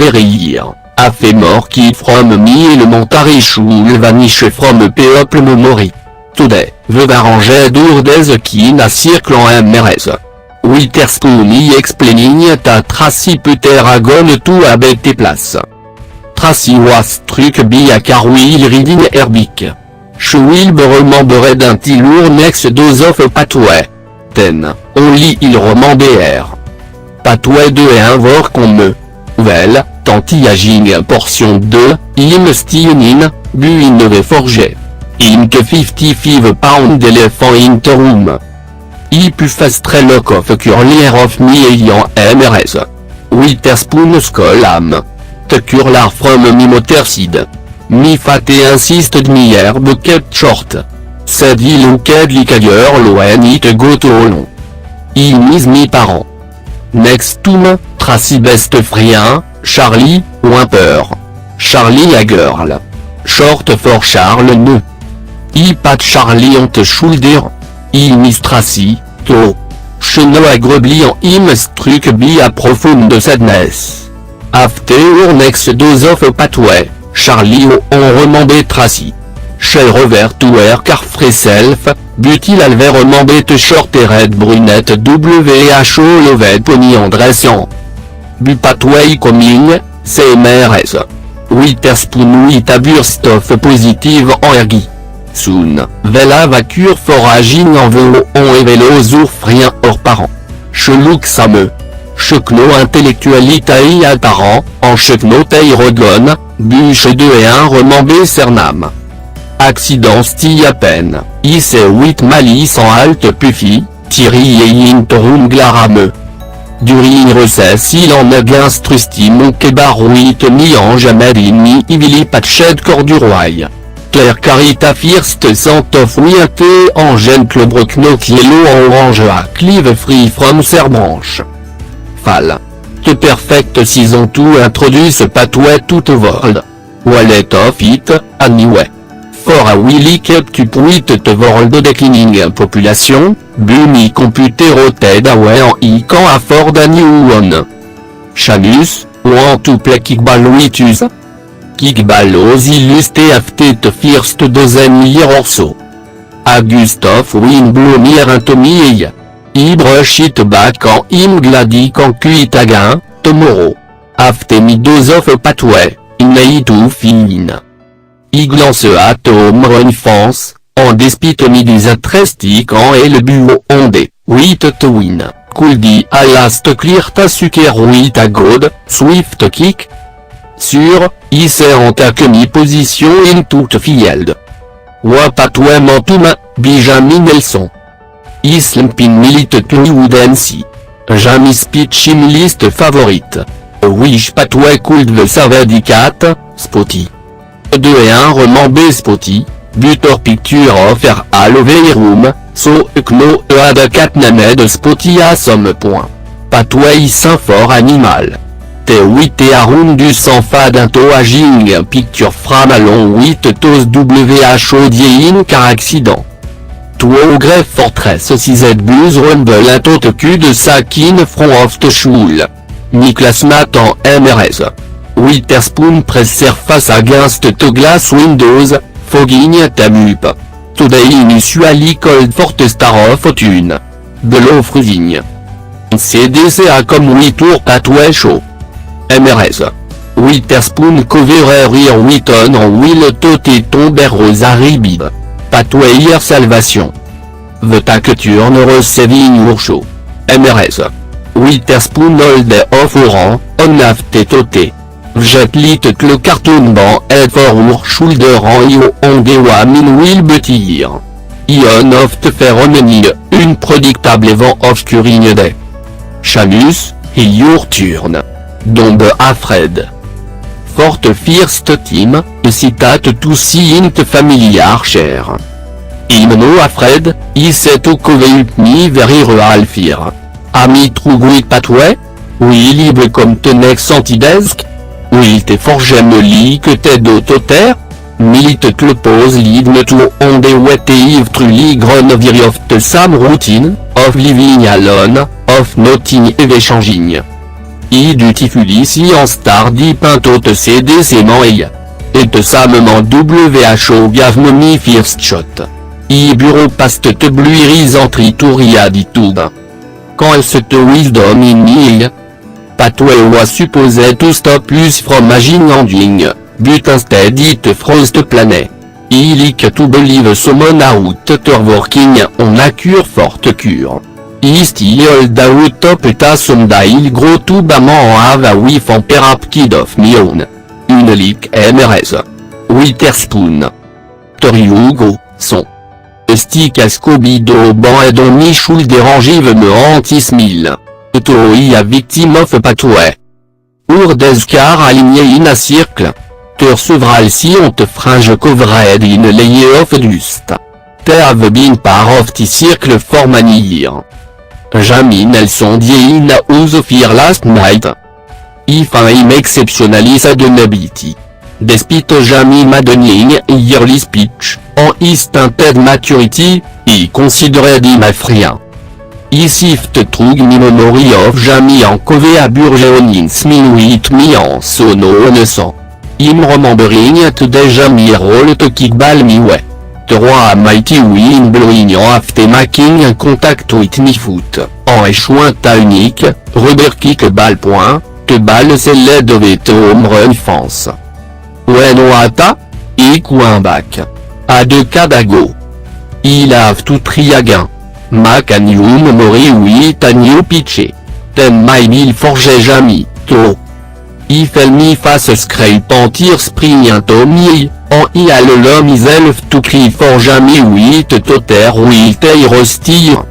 verir, a fait mort qui from me elementary school vanish from people memory. Today, the arranged urdes qui na circle en MRS. Witherspoon y explaining that Tracy Peter a gone to a better place. Tracy was struck by a car while riding her bike. She will be remembered until her next dose of pathway. Then, only il remember. Pathway 2 et 1 vor qu'on me. Well, tantiaging portion 2, im stionin, bu in the forge. Ink 55 pound elephant in the room. I pu fast lock of curlier of me ayant MRS. Witherspoon skolam. The curlar from me motorseed. Me fate insisted me air bucket short. Said he looked like a girl when it go to long. I miss me parent. Next to me, Tracy best friend, Charlie, whimper. Charlie a girl. Short for Charles ne. I pat Charlie on the shoulder. I miss Tracy, to. Cheno agrebly en him struck by a profound sadness. After her next dose of pathway, Charlie on remember Tracy. She revert to her carefree self, but il alver remember the short red brunette WHO loved pony en dressant. Bu pathway coming, CMRS. Witherspoon with a burst of positive energy. Soon, vela va cure foraging en velo on evelo zourfrien hors parent. Che look same. Chekno intellectualité apparent, en chekno tei rodgon, bûche 2 et 1 remembé cernam. Accident sti à peine, I se 8 malice en halte puffy, Thierry et interum glarame. During recess il en a ginstrusti mon kebarouit ni en jamais ni ivili patched corps du roi. Claire carita first sant of wiate en gène clobrecno kielo en orange à cleave free from ser branche. Fall. The perfect season to introduce pathway to the world. Wallet of it, anyway. For a willy kept up with the world declining population, Bunny computer roted away en I can afford a new one. Shamus, want to play kickball with us? Kickball os illusté after the first dozen year or so. Augustof win bloomier Anthony I brush it back en him gladi can quit again, tomorrow. After me dose of pathway, in a to fin. I glance at home run fence, en despite me disinteresting en et le bureau ondé, with to win, could the a last clear ta sucker with a god, swift kick. Sur, I s'est en mi position in tout field. Wa pathway mantouma, Benjamin Nelson. I slumpin milite to Woodency. Jamie speech im list favorite. Wish pathway could the savadicat, Spotty. 2 et 1 remember Spotty, butter picture of her alloway room, so kno had cat named Spotty à some point. Pathway saint fort animal. Te 8 et around du sang fad intoaging picture from along with tos WHO diein car accident. Tuo gref fortress 6 bus rumble intot cul de sakin front of the school. Niklas Matt en MRS. Witherspoon presser face against the glass windows, fogging tamup. Today initially called for the star of fortune. Below freezing. CDC a comme 8 tours pathway show. MRS. Witherspoon coverer here Wheaton en will tote tomber rosary bid. Pathway here salvation. The tacture ne receiving your show. MRS. Witherspoon all day off oran, on after tote. Jet lit le cartoon ban head for your shoulder en io on dewa min will butir. Ion of the pheromony, une predictable event of curing day. Chamus, your turn. Dombe Alfred. Fort first team, citate to see int familiar share. Hymno Alfred, I set to coveit me very real fear. Ami true pathway? Oui libre comme te next antidesk? Oui te forge me lit que t'es d'autoter? Milite te pose ligne to on the wet eve truly gron viri of the same routine, of living alone, of nothing eve changing. I du tifulici en star di pinto te cd sément et te samement who gavme mi first shot. I bureau paste te bluiris en tritouria di tube. Quand elle se te wisdom in me patoué was supposé to stop plus from imagining, but instead it frost planet. I like to believe someone out there working on a cure forte cure. I still doubt top ta someday il gros tout bâment have a whiff en perap kid of me own. Une lick MRS. Witherspoon. Toriugo, son. Stick à Scooby-Doo ban et don mi choul dérangive me anti-smil. Toi a victime of patoué. Des car aligné in a circle. Te recevras si on te fringe covered in layer of dust. Te have been part of the circle for many years. Jamais Nelson die in a house of here last night. If I'm exceptionally saddenability. Despite jamais maddening yearly speech, on his stunted maturity, I considered him a frien. I sift trug mi memory of jamais en cove a burgeonins min with me en sono innocent. Im remembering today jamais roll to kickball me way. The roi mighty wind blowing after making contact with me foot, en échouant ta unique, rubber kick ball point, te balle c'est l'aide of it home run fence. When wata? I coin back. A de cadago. Il have tout triagain. Mac a new memory with a new pitch. Ten my bill forge jamais, to. I fell me face scrape en tir spring un tommy, en I a le l'homme iself to cry for jamais with toter will teir hostile.